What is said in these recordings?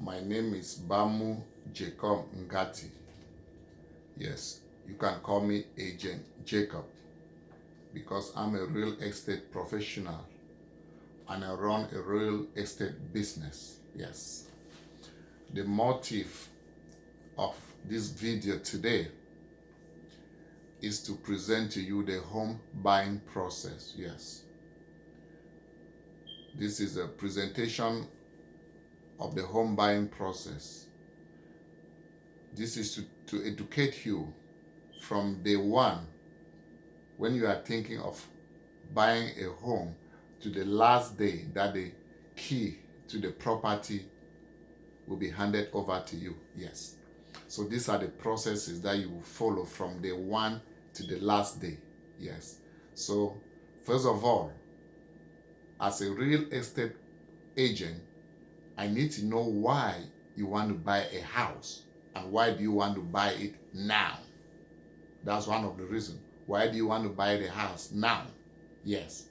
My name is Bamu Jacob Ngati. Yes, you can call me Agent Jacob because I'm a real estate professional and I run a real estate business. Yes. The motive of this video today is to present to you the home buying process. Yes. This is a presentation of the home buying process. This is to educate you from day one when you are thinking of buying a home to the last day that the key to the property will be handed over to you. Yes. So these are the processes that you will follow from day one to the last day. Yes. So first of all, as a real estate agent, I need to know why you want to buy a house and why do you want to buy it now. That's one of the reasons. Why do you want to buy the house now? Yes.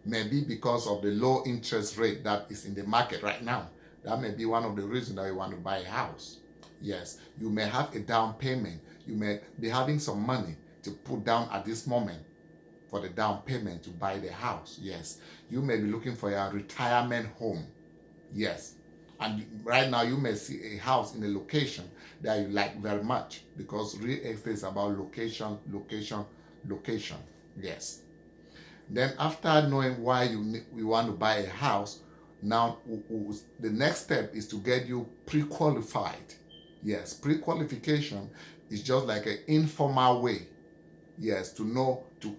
Maybe because of the low interest rate that is in the market right now. That may be one of the reasons that you want to buy a house. Yes. You may have a down payment. You may be having some money to put down at this moment for the down payment to buy the house. Yes. You may be looking for a retirement home. Yes. And right now you may see a house in a location that you like very much because real estate is about location, location, location. Yes. Then after knowing why you want to buy a house, now the next step is to get you pre-qualified. Yes, pre-qualification is just like an informal way. Yes, to know to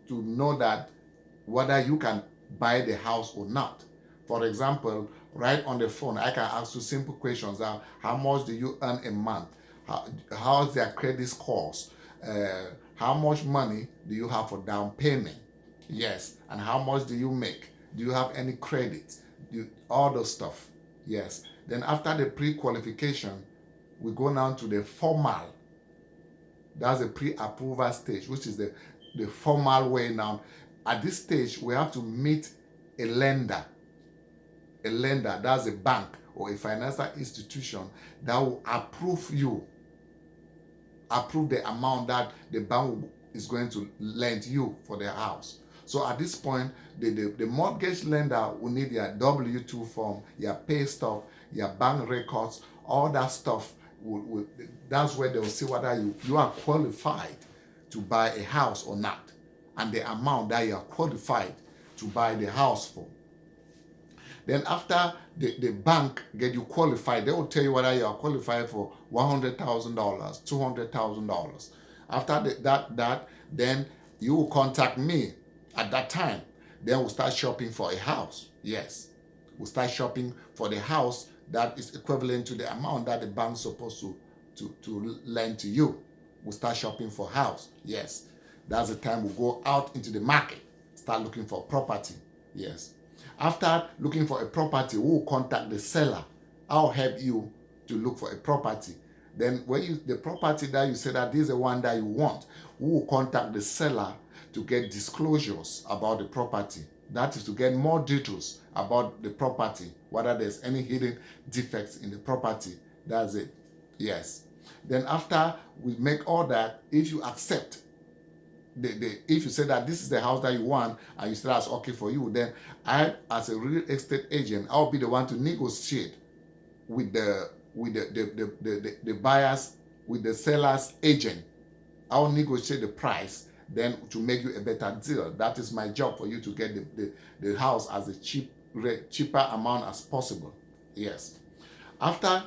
know that whether you can buy the house or not. For example, right on the phone, I can ask you simple questions. How much do you earn a month? How's their credit scores? How much money do you have for down payment? Yes. And how much do you make? Do you have any credit? All those stuff. Yes. Then after the pre-qualification, we go now to the formal. That's the pre-approval stage, which is the formal way now. At this stage, we have to meet a lender. A lender, that's a bank or a financial institution that will approve the amount that the bank is going to lend you for the house. So at this point, the mortgage lender will need your W-2 form, your pay stub, your bank records, all that stuff. That's where they'll see whether you are qualified to buy a house or not, and the amount that you are qualified to buy the house for. Then after the bank get you qualified, they will tell you whether you are qualified for $100,000, $200,000. After that, then you will contact me at that time. Then we'll start shopping for a house. Yes, we'll start shopping for the house that is equivalent to the amount that the bank's supposed to lend to you. We'll start shopping for house. Yes, that's the time we'll go out into the market, start looking for property. Yes. After looking for a property, we'll contact the seller. I'll help you to look for a property. Then when the property that you say that this is the one that you want, we'll contact the seller to get disclosures about the property. That is to get more details about the property, whether there's any hidden defects in the property. That's it. Yes. Then after we make all that, if you accept if you say that this is the house that you want and you say that's okay for you, then I, as a real estate agent, I'll be the one to negotiate with the buyers, with the seller's agent. I'll negotiate the price then to make you a better deal. That is my job, for you to get the house as a cheaper amount as possible. Yes. After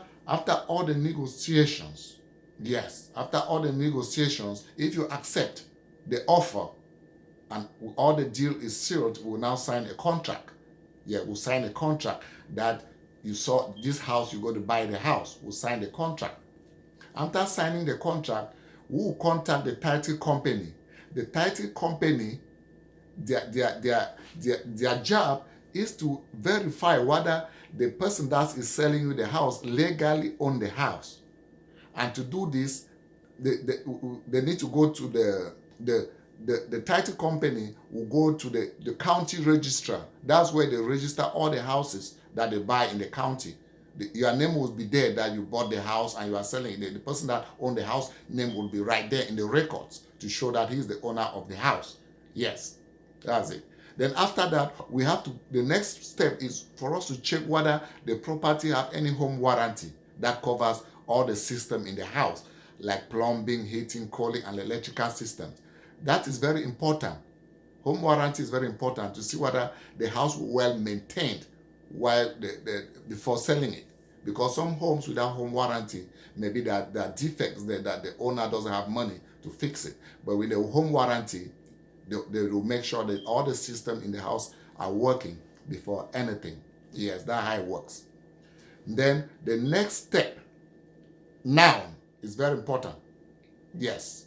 all the negotiations, yes, after all the negotiations, if you accept the offer and all the deal is sealed, we'll now sign a contract. Yeah, we'll sign a contract that you saw this house, you go to buy the house. We'll sign the contract. After signing the contract, we'll contact the title company. The title company, their job is to verify whether the person that is selling you the house legally own the house. And to do this, they need to go to the title company will go to the county registrar. That's where they register all the houses that they buy in the county. Your name will be there that you bought the house and you are selling it. The person that owned the house name will be right there in the records to show that he's the owner of the house. Yes, that's it. Then after that, the next step is for us to check whether the property have any home warranty that covers all the system in the house, like plumbing, heating, cooling, and electrical systems. That is very important. Home warranty is very important to see whether the house was well maintained before selling it. Because some homes without home warranty, maybe there are defects there that the owner doesn't have money to fix it. But with the home warranty, they will make sure that all the systems in the house are working before anything. Yes, that's how it works. Then the next step now is very important. Yes.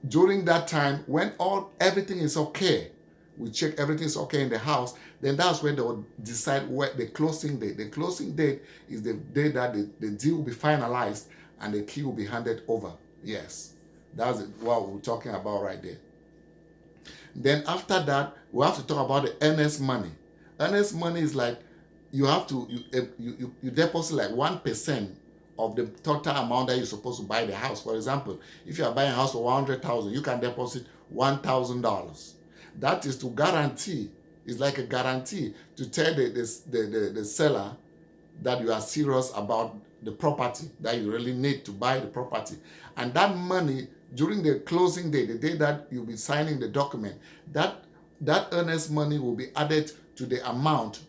During that time, when everything is okay, we check everything is okay in the house, then that's when they will decide what the closing date. The closing date is the day that the deal will be finalized and the key will be handed over. Yes, that's what we're talking about right there. Then after that, we have to talk about the earnest money. Earnest money is like you deposit like 1% of the total amount that you're supposed to buy the house. For example, if you are buying a house for $100,000, you can deposit $1,000. That is to guarantee. It's like a guarantee to tell the seller that you are serious about the property, that you really need to buy the property. And that money, during the closing day, the day that you'll be signing the document, that earnest money will be added to the amount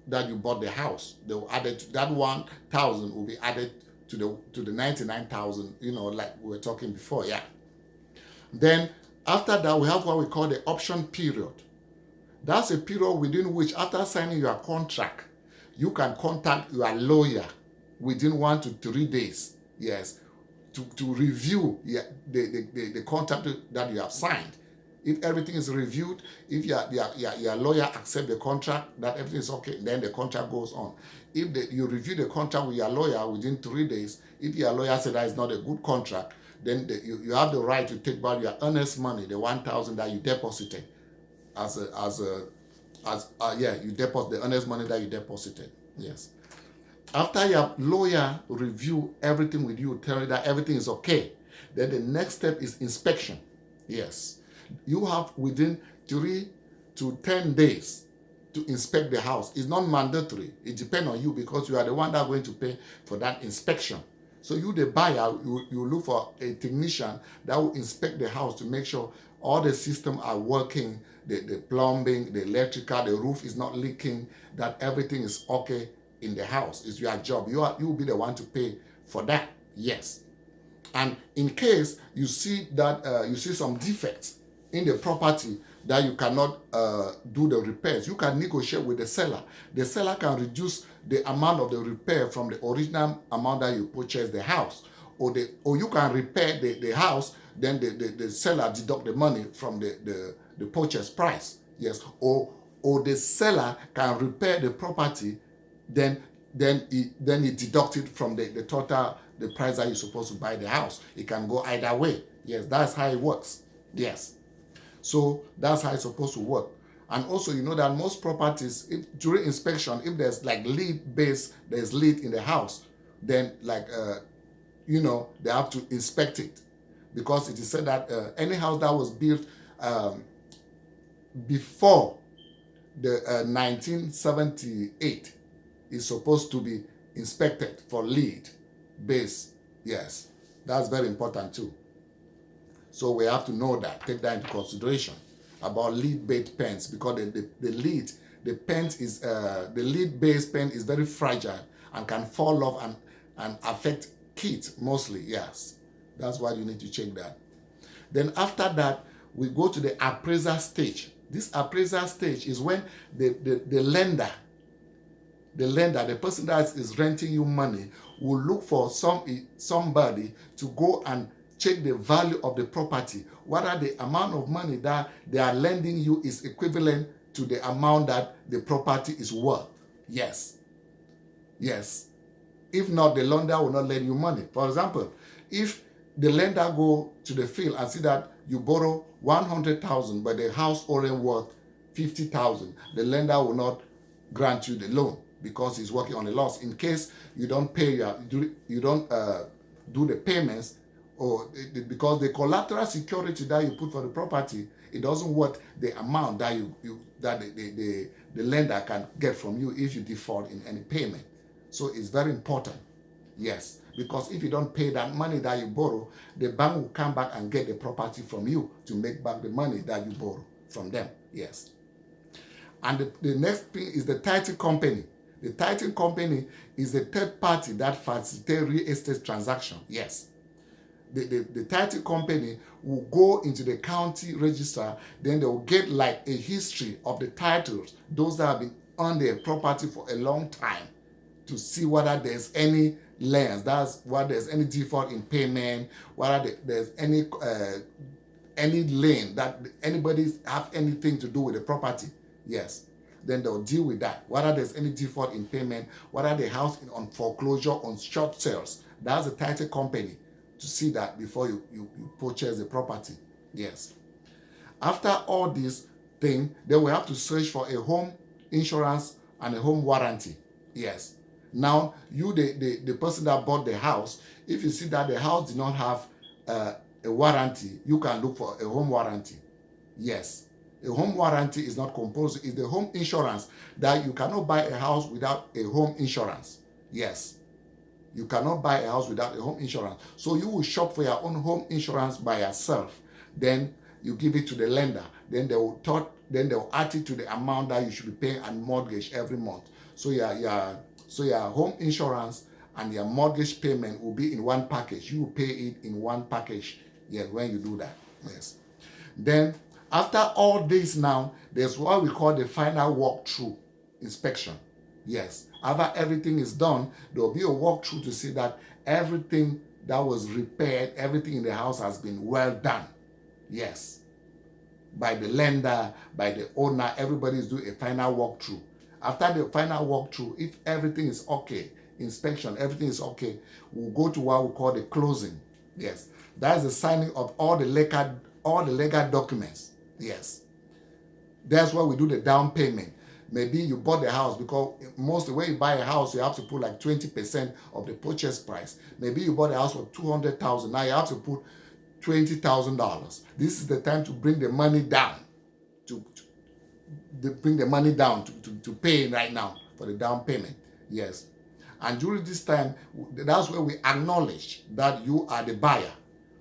that you bought the house. They will add it, that 1,000 will be added to the 99,000, like we were talking before. Yeah. Then after that, we have what we call the option period. That's a period within which, after signing your contract, you can contact your lawyer within 1 to 3 days. Yes, to review the contract that you have signed. If everything is reviewed, if your lawyer accepts the contract, that everything is okay, then the contract goes on. If you review the contract with your lawyer within 3 days, if your lawyer said that is not a good contract, then you have the right to take back your earnest money, the 1,000 that you deposited, you deposit the earnest money that you deposited. Yes. After your lawyer review everything with you, tell you that everything is okay, then the next step is inspection. Yes. You have within 3 to 10 days to inspect the house. It's not mandatory. It depends on you because you are the one that is going to pay for that inspection. So you, the buyer, you look for a technician that will inspect the house to make sure all the systems are working, the plumbing, the electrical, the roof is not leaking, that everything is okay in the house. It's your job. You will be the one to pay for that. Yes. And in case you see that you see some defects in the property that you cannot do the repairs, you can negotiate with the seller. The seller can reduce the amount of the repair from the original amount that you purchased the house, or you can repair the house, then the seller deduct the money from the purchase price. Yes, or the seller can repair the property, then it deducted from the total, the price that you're supposed to buy the house. It can go either way. Yes, that's how it works. Yes. So that's how it's supposed to work. And also, you know that most properties, during inspection, if there's like there's lead in the house, then they have to inspect it, because it is said that any house that was built before the 1978 is supposed to be inspected for lead base. Yes, that's very important too. So we have to know that, take that into consideration about lead-based pens, because the lead-based pen is very fragile and can fall off and affect kids mostly. Yes, that's why you need to check that. Then after that, we go to the appraisal stage. This appraisal stage is when the lender, the person that is renting you money, will look for somebody to go and check the value of the property, whether the amount of money that they are lending you is equivalent to the amount that the property is worth. Yes. Yes. If not, the lender will not lend you money. For example, if the lender go to the field and see that you borrow 100,000, but the house only worth 50,000, the lender will not grant you the loan. because he's working on a loss. In case you don't pay you don't do the payments, or because the collateral security that you put for the property, it doesn't worth the amount that the lender can get from you if you default in any payment. So it's very important. Yes, because if you don't pay that money that you borrow, the bank will come back and get the property from you to make back the money that you borrow from them. Yes. And the next thing is the title company. The title company is the third party that facilitates real estate transaction. Yes. The title company will go into the county register, then they will get like a history of the titles, those that have been on their property for a long time, to see whether there's any lands, that's whether there's any default in payment, whether there's any lane that anybody have anything to do with the property. Yes. Then they'll deal with that. Whether there's any default in payment, whether the house is on foreclosure, on short sales. That's the title company to see that before you purchase the property. Yes. After all this thing, then we have to search for a home insurance and a home warranty. Yes. Now, you, the person that bought the house, if you see that the house did not have a warranty, you can look for a home warranty. Yes. A home warranty is not compulsory. It's the home insurance that you cannot buy a house without a home insurance. Yes. You cannot buy a house without a home insurance. So you will shop for your own home insurance by yourself. Then you give it to the lender. Then they will add it to the amount that you should be paying on mortgage every month. So your home insurance and your mortgage payment will be in one package. You will pay it in one package. Yes, when you do that. Yes. Then after all this now, there's what we call the final walkthrough inspection. Yes. After everything is done, there will be a walkthrough to see that everything that was repaired, everything in the house has been well done. Yes. By the lender, by the owner, everybody is doing a final walkthrough. After the final walkthrough, if everything is okay, inspection, everything is okay, we'll go to what we call the closing. Yes. That's the signing of all the legal documents. Yes. That's where we do the down payment. Maybe you bought the house, because most when you buy a house, you have to put like 20% of the purchase price. Maybe you bought a house for $200,000. Now you have to put $20,000. This is the time to bring the money down, to pay right now for the down payment. Yes. And during this time, that's where we acknowledge that you are the buyer.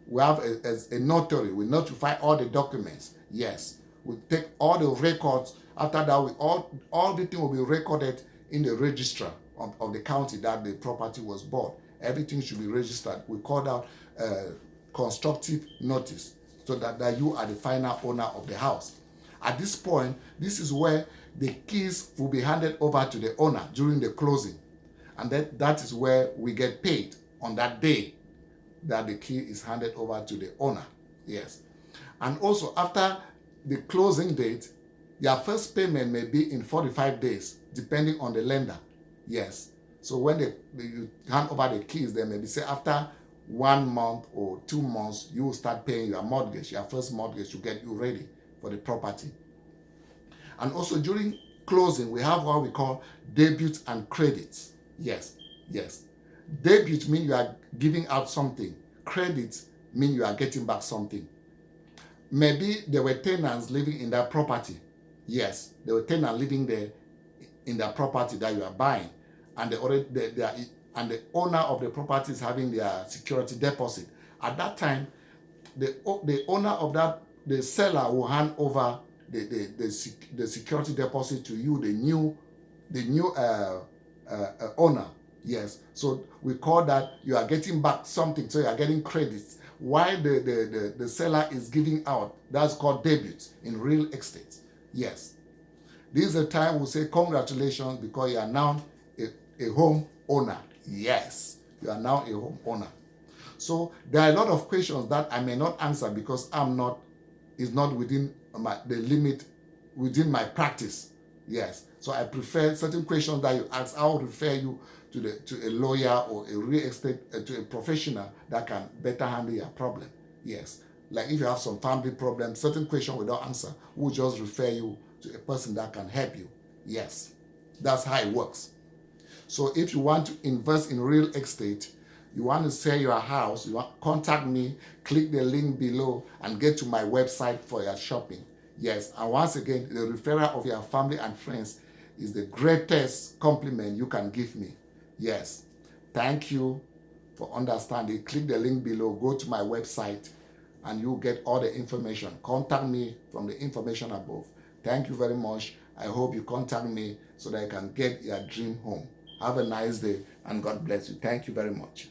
We have a notary. We notify all the documents. Yes. We take all the records. After that, all the thing will be recorded in the register of the county that the property was bought. Everything should be registered. We call that constructive notice, so that you are the final owner of the house. At this point, this is where the keys will be handed over to the owner during the closing. And that is where we get paid on that day that the key is handed over to the owner. Yes. And also, after the closing date, your first payment may be in 45 days, depending on the lender. Yes. So when you hand over the keys, they may be say after 1 month or 2 months, you will start paying your mortgage, your first mortgage, to get you ready for the property. And also during closing, we have what we call debuts and credits. Yes. Yes. Debut means you are giving out something. Credits mean you are getting back something. Maybe there were tenants living in that property. Yes, there were tenants living there in that property that you are buying, and the owner of the property is having their security deposit. At that time, the owner of the seller will hand over the security deposit to you, the new owner. Yes, so we call that you are getting back something, so you are getting credits. While the seller is giving out, that's called debut in real estate. Yes. This is the time we say congratulations, because you are now a home owner. Yes, you are now a home owner. So there are a lot of questions that I may not answer because it's not within the limit within my practice. Yes. So I prefer certain questions that you ask, I will refer you to a lawyer or a real estate, to a professional that can better handle your problem. Yes. Like if you have some family problems, certain questions we don't answer, we'll just refer you to a person that can help you. Yes. That's how it works. So if you want to invest in real estate, you want to sell your house, contact me, click the link below and get to my website for your shopping. Yes, and once again, the referral of your family and friends is the greatest compliment you can give me. Yes, thank you for understanding. Click the link below, go to my website, and you'll get all the information. Contact me from the information above. Thank you very much. I hope you contact me so that I can get your dream home. Have a nice day and God bless you. Thank you very much.